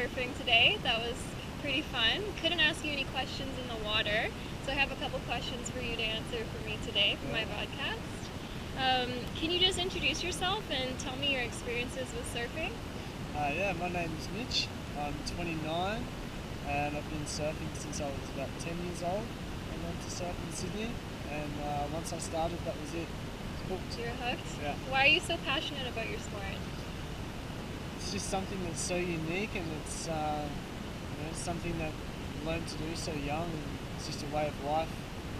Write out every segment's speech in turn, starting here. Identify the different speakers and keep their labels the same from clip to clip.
Speaker 1: surfing today. That was pretty fun. Couldn't ask you any questions in the water, so I have a couple questions for you to answer for me today for my Vodcast. Can you just introduce yourself and tell me your experiences with surfing?
Speaker 2: Yeah, my name is Mitch. I'm 29 and I've been surfing since I was about 10 years old. I went to surf in Sydney and once I started, that was it. It's hooked.
Speaker 1: You're hooked?
Speaker 2: Yeah.
Speaker 1: Why are you so passionate about your sport?
Speaker 2: It's just something that's so unique and it's something that I learned to do so young, and it's just a way of life.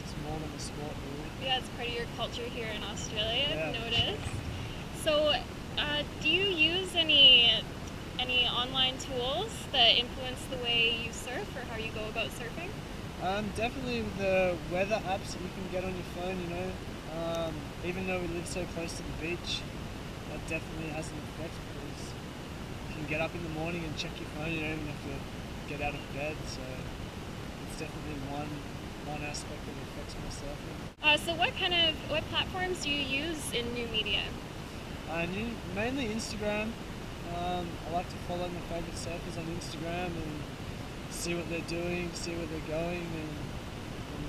Speaker 2: It's more than a sport, really.
Speaker 1: Yeah, it's part of your culture here in Australia, I've
Speaker 2: Yeah,
Speaker 1: noticed. So, do you use any online tools that influence the way you surf or how you go about surfing?
Speaker 2: Definitely with the weather apps that you can get on your phone, even though we live so close to the beach, that definitely has an effect because you can get up in the morning and check your phone, you don't even have to get out of bed, so it's definitely one aspect that affects my surfing.
Speaker 1: So what platforms do you use in new media?
Speaker 2: Mainly Instagram. I like to follow my favourite surfers on Instagram and see what they're doing, see where they're going and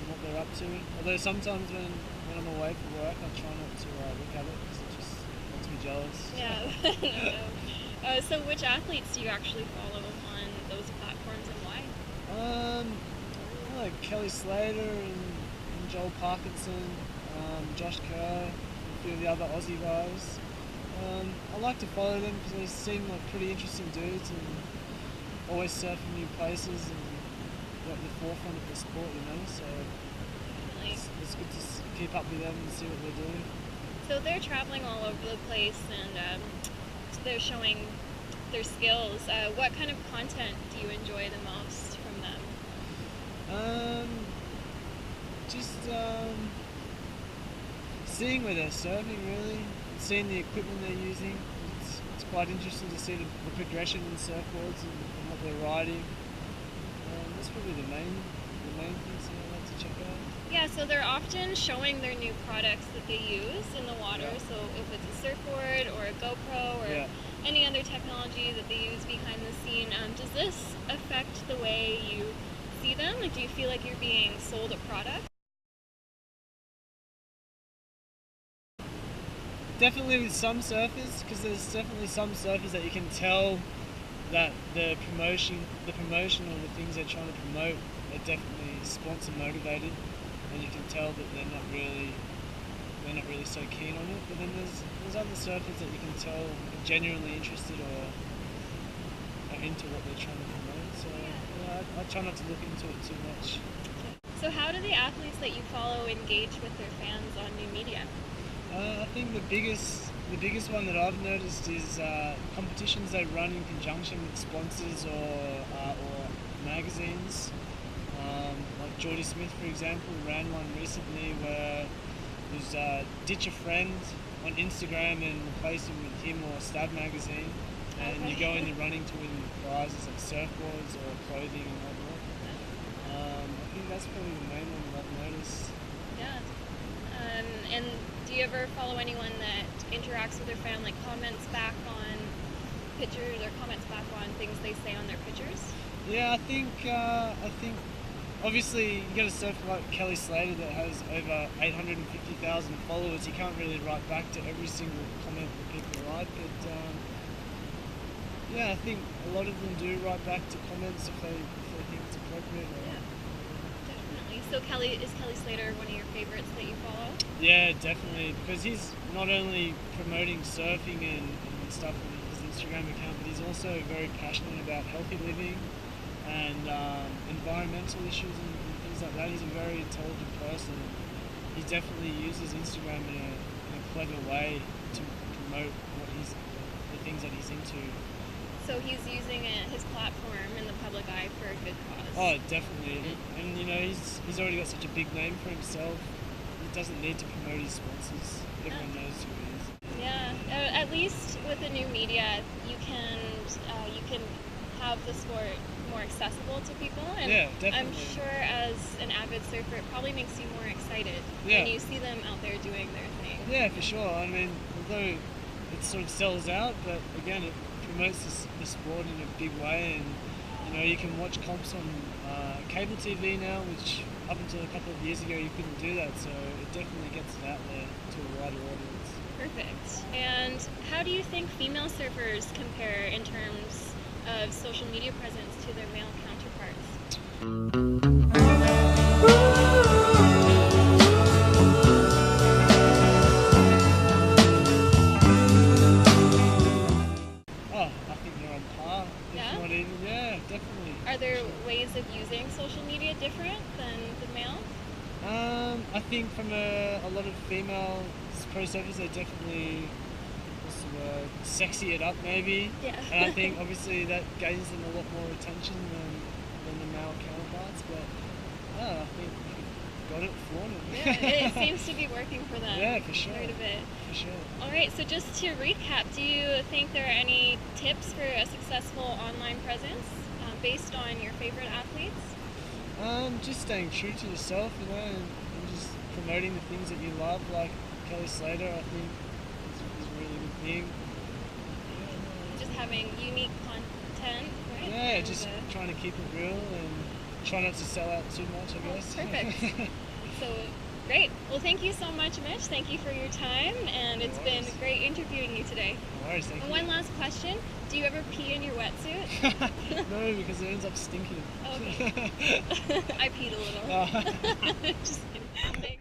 Speaker 2: what they're up to. Although sometimes when I'm away for work, I try not to look at it because it just makes me jealous.
Speaker 1: Yeah. No. So which athletes do you actually follow on those platforms and why?
Speaker 2: I like Kelly Slater and Joel Parkinson, Josh Kerr, a few of the other Aussie guys. I like to follow them because they seem like pretty interesting dudes and always surfing new places and at the forefront of the sport, so it's good to keep up with them and see what they're doing.
Speaker 1: So they're traveling all over the place and they're showing their skills. What kind of content do you enjoy the most from them?
Speaker 2: Just seeing where they're surfing, really, seeing the equipment they're using. It's quite interesting to see the progression in surfboards and what they're riding. That's probably the main things that I like to check out.
Speaker 1: Yeah, so they're often showing their new products that they use in the water.
Speaker 2: Yeah.
Speaker 1: So if it's a surfboard or a GoPro or any other technology that they use behind the scene, does this affect the way you see them? Like, do you feel like you're being sold a product?
Speaker 2: Definitely with some surfers, because there's definitely some surfers that you can tell that the promotion or the things they're trying to promote are definitely sponsor motivated, and you can tell that they're not really so keen on it. But then there's other surfers that you can tell are genuinely interested or are into what they're trying to promote. So I try not to look into it too much.
Speaker 1: So how do the athletes that you follow engage with their fans on new media?
Speaker 2: I think the biggest one that I've noticed is competitions they run in conjunction with sponsors or magazines. Like Geordie Smith, for example, ran one recently where it was ditch a friend on Instagram and replace him with him or Stab magazine, and you go in the running to win prizes like surfboards or clothing and whatnot. I think that's probably the main one that I've noticed.
Speaker 1: Yeah. And do you ever follow anyone that interacts with their fan, like comments back on pictures or comments back on things they say on their pictures?
Speaker 2: Yeah, I think obviously you get a surfer like Kelly Slater that has over 850,000 followers. You can't really write back to every single comment that people write, but I think a lot of them do write back to comments if they think it's appropriate.
Speaker 1: Definitely. So is Kelly Slater one of your favorites that you follow?
Speaker 2: Yeah, definitely, because he's not only promoting surfing and stuff on his Instagram account, but he's also very passionate about healthy living and environmental issues and things like that. He's a very intelligent person. He definitely uses Instagram in a clever way to promote the things that he's into.
Speaker 1: So he's using his platform in the public eye for a good cause.
Speaker 2: Oh, definitely. And he's already got such a big name for himself. He doesn't need to promote his sponsors. Everyone knows who he is.
Speaker 1: Yeah. At least with the new media, you can have the sport more accessible to people. And
Speaker 2: yeah, definitely.
Speaker 1: I'm sure as an avid surfer, it probably makes you more excited when you see them out there doing their thing.
Speaker 2: Yeah, for sure. I mean, although it sort of sells out, but again, it promotes the sport in a big way, and You can watch comps on cable TV now, which up until a couple of years ago you couldn't do that. So it definitely gets it out there to a wider audience.
Speaker 1: Perfect. And how do you think female surfers compare in terms of social media presence to their male counterparts?
Speaker 2: Oh, I think they're on par.
Speaker 1: Yeah?
Speaker 2: If not even, yeah, definitely.
Speaker 1: Are there ways of using social media different than the male?
Speaker 2: I think from a lot of female pro surfers, they definitely, what's the word, sexy it up maybe.
Speaker 1: Yeah.
Speaker 2: And I think obviously that gains them a lot more attention than the male counterparts. But I think we've got it, flaunt it.
Speaker 1: Yeah, it seems to be working for them.
Speaker 2: Yeah, for sure.
Speaker 1: Quite a bit.
Speaker 2: For sure.
Speaker 1: All right, so just to recap, do you think there are any tips for a successful online presence based on your favorite athletes?
Speaker 2: Just staying true to yourself, and just promoting the things that you love, like Kelly Slater, I think is a really good thing.
Speaker 1: Just having unique content, right?
Speaker 2: Yeah,
Speaker 1: And,
Speaker 2: just trying to keep it real and try not to sell out too much, I guess.
Speaker 1: Perfect. So great. Well, thank you so much, Mitch. Thank you for your time, and it's been great interviewing you today.
Speaker 2: No worries, thank
Speaker 1: And
Speaker 2: you.
Speaker 1: one last question: do you ever pee in your wetsuit?
Speaker 2: No, because it ends up stinking.
Speaker 1: Okay. I peed a little.
Speaker 2: Oh.
Speaker 1: Just kidding. Thanks.